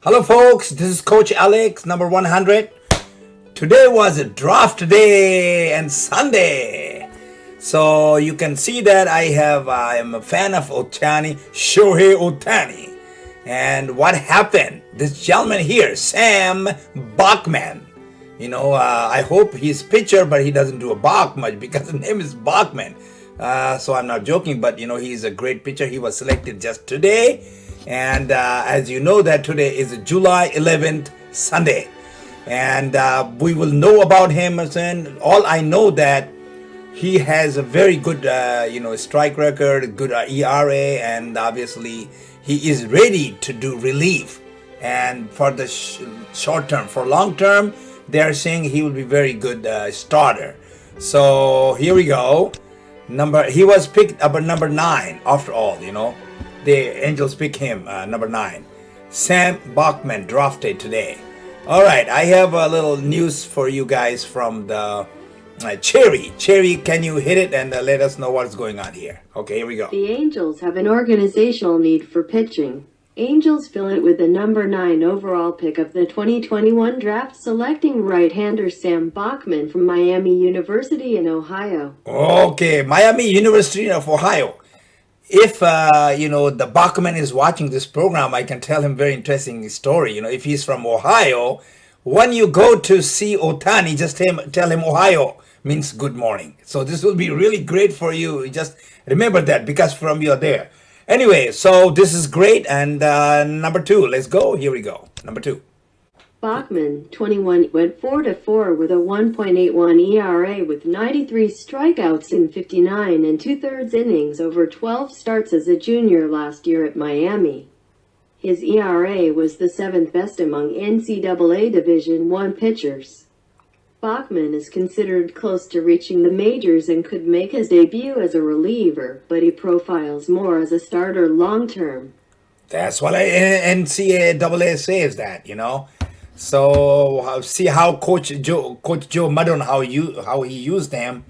Hello folks, this is Coach Alex, number 100. Today was a draft day and Sunday. So you can see that I am a fan of Shohei Ohtani. And what happened? This gentleman here, Sam-Backman. I hope he's pitcher, but he doesn't do a balk much because the name is Bachman. So I'm not joking, but he's a great pitcher. He was selected just today. And as you know that today is July 11th, Sunday. And we will know about him soon. All I know that he has a very good, strike record, good ERA, and obviously he is ready to do relief. And for the short term, for long term, they are saying he will be very good starter. So here we go. He was picked up at number 9 after all, The Angels pick him, number 9. Sam-Backman drafted today. All right, I have a little news for you guys from the Cherry. Cherry, can you hit it and let us know what's going on here? Okay, here we go. The Angels have an organizational need for pitching. Angels fill it with the number 9 overall pick of the 2021 draft, selecting right-hander Sam-Backman from Miami University in Ohio. Okay, Miami University of Ohio. If, the Bachman is watching this program, I can tell him very interesting story. If he's from Ohio, when you go to see Ohtani, just tell him Ohio means good morning. So this will be really great for you. Just remember that because from you're there. Anyway, so this is great. And number 2, let's go. Here we go. Number 2. Bachman, 21, went 4-4 with a 1.81 ERA with 93 strikeouts in 59 and 2/3 innings over 12 starts as a junior last year at Miami. His ERA was the 7th best among NCAA Division I pitchers. Bachman is considered close to reaching the majors and could make his debut as a reliever, but he profiles more as a starter long-term. That's what NCAA says that, So see how Coach Joe Maddon, how he used him,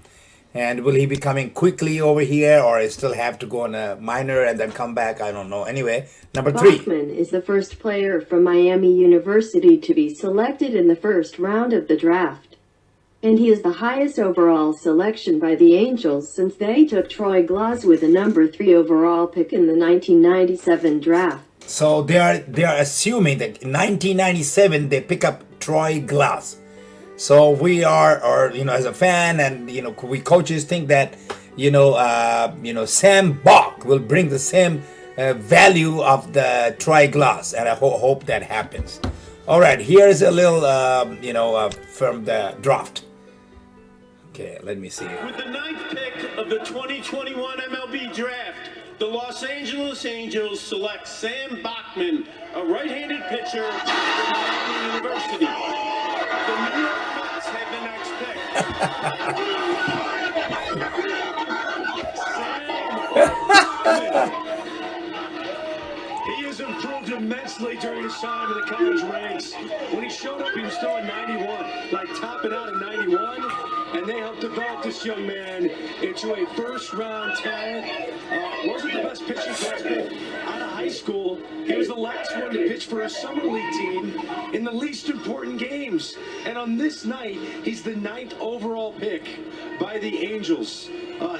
and will he be coming quickly over here, or still have to go on a minor and then come back? I don't know. Anyway, number 3. Bachman is the first player from Miami University to be selected in the first round of the draft. And he is the highest overall selection by the Angels since they took Troy Glaus with the number 3 overall pick in the 1997 draft. So they are assuming that in 1997 they pick up Troy Glaus. So we are, as a fan and we coaches think that Sam Bach will bring the same value of the Troy Glaus, and I hope that happens. All right, here's a little from the draft. Okay, let me see. With the 9th pick of the 2021 MLB draft, the Los Angeles Angels select Sam-Backman, a right-handed pitcher from Miami University. The New York Mets have the next pick. Sam-Backman. He has improved immensely during his time in the college ranks. When he showed up, he was throwing 91, like topping out at 91. And they helped develop this young man into a first-round talent. Wasn't the best pitching prospect out of high school. He was the last one to pitch for a summer league team in the least important games. And on this night, he's the 9th overall pick by the Angels.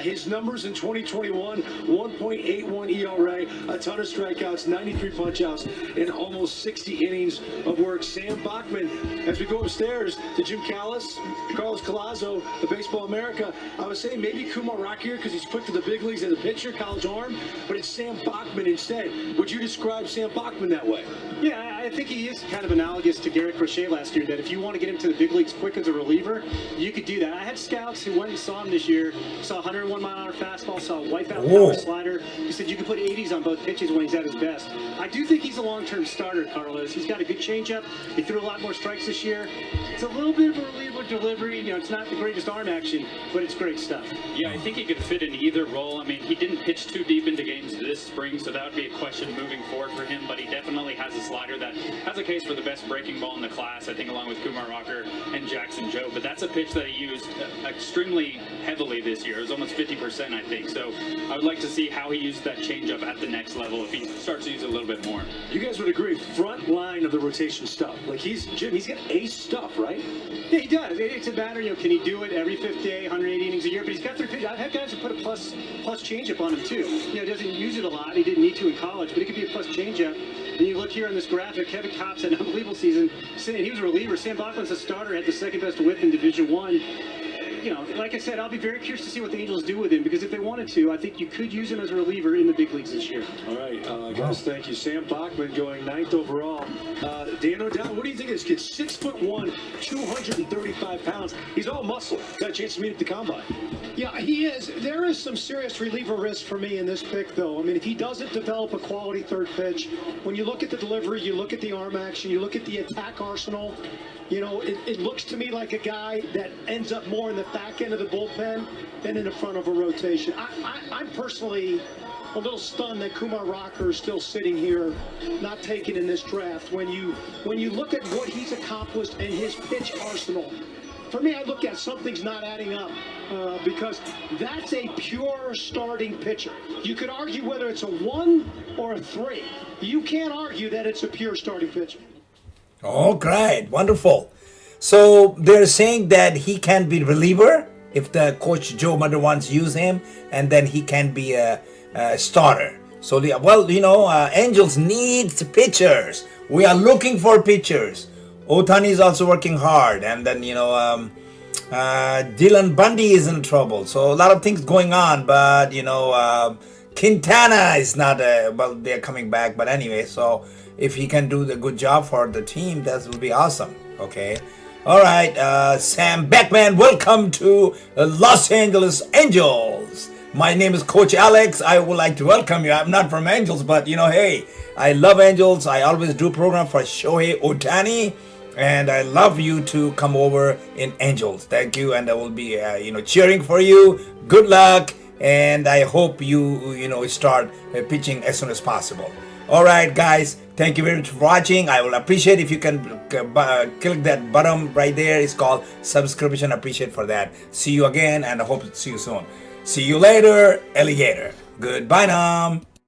His numbers in 2021, 1.81 ERA, a ton of strikeouts, 93 punch-outs, and almost 60 innings of work. Sam-Backman, as we go upstairs to Jim Callis, Carlos Collazo, the Baseball America, I was saying maybe Kumar Rocker because he's quick to the big leagues as a pitcher, college arm, but it's Sam-Backman instead. Would you describe Sam-Backman that way? Yeah, I think he is kind of analogous to Garrett Crochet last year, that if you want to get him to the big leagues quick as a reliever, you could do that. I had scouts who went and saw him this year, saw 101 mile an hour fastball, saw a wipeout power slider. He said you can put 80s on both pitches when he's at his best. I do think he's a long-term starter, Carlos. He's got a good changeup. He threw a lot more strikes this year. It's a little bit of a reliever delivery. It's not the greatest arm action, but it's great stuff. Yeah, I think he could fit in either role. I mean, he didn't pitch too deep into games this spring, so that would be a question moving forward for him, but he definitely has a slider that that has a case for the best breaking ball in the class, I think, along with Kumar Rocker and Jackson Joe. But that's a pitch that he used extremely heavily this year. It was almost 50%, I think. So I would like to see how he uses that changeup at the next level if he starts to use it a little bit more. You guys would agree, front line of the rotation stuff. Like Jim, he's got ace stuff, right? Yeah, he does. It's a matter, can he do it every fifth day, 180 innings a year? But he's got 3 pitches. I've had guys who put a plus changeup on him too. He doesn't use it a lot. He didn't need to in college, but it could be a plus changeup. And you look here on this graphic, Kevin Kopp's had an unbelievable season. He was a reliever. Sam-Backman's a starter, had the second best whip in Division I. Like I said, I'll be very curious to see what the Angels do with him, because if they wanted to, I think you could use him as a reliever in the big leagues this year. All right, guys, thank you. Sam-Backman going 9th overall. Dan O'Donnell, what do you think of this kid? 6'1", 235 pounds. He's all muscle. Got a chance to meet at the combine. Yeah, he is. There is some serious reliever risk for me in this pick, though. I mean, if he doesn't develop a quality third pitch, when you look at the delivery, you look at the arm action, you look at the attack arsenal, it looks to me like a guy that ends up more in the back end of the bullpen than in the front of a rotation. I'm personally a little stunned that Kumar Rocker is still sitting here, not taken in this draft. When you look at what he's accomplished and his pitch arsenal, for me, I look at something's not adding up because that's a pure starting pitcher. You could argue whether it's a 1 or a 3. You can't argue that it's a pure starting pitcher. Oh, great. Wonderful. So they're saying that he can be reliever if the coach Joe Mudder wants to use him, and then he can be a starter. So, Angels needs pitchers. We are looking for pitchers. Ohtani is also working hard, and then Dylan Bundy is in trouble. So a lot of things going on, but Quintana is not. They're coming back, but anyway. So if he can do the good job for the team, that will be awesome. Okay, all right. Sam-Backman, welcome to Los Angeles Angels. My name is Coach Alex. I would like to welcome you. I'm not from Angels, but hey, I love Angels. I always do program for Shohei Ohtani. And I love you to come over in Angels. Thank you, and I will be, cheering for you. Good luck, and I hope you, start pitching as soon as possible. All right, guys. Thank you very much for watching. I will appreciate if you can click that button right there. It's called subscription. Appreciate for that. See you again, and I hope to see you soon. See you later, alligator. Goodbye now.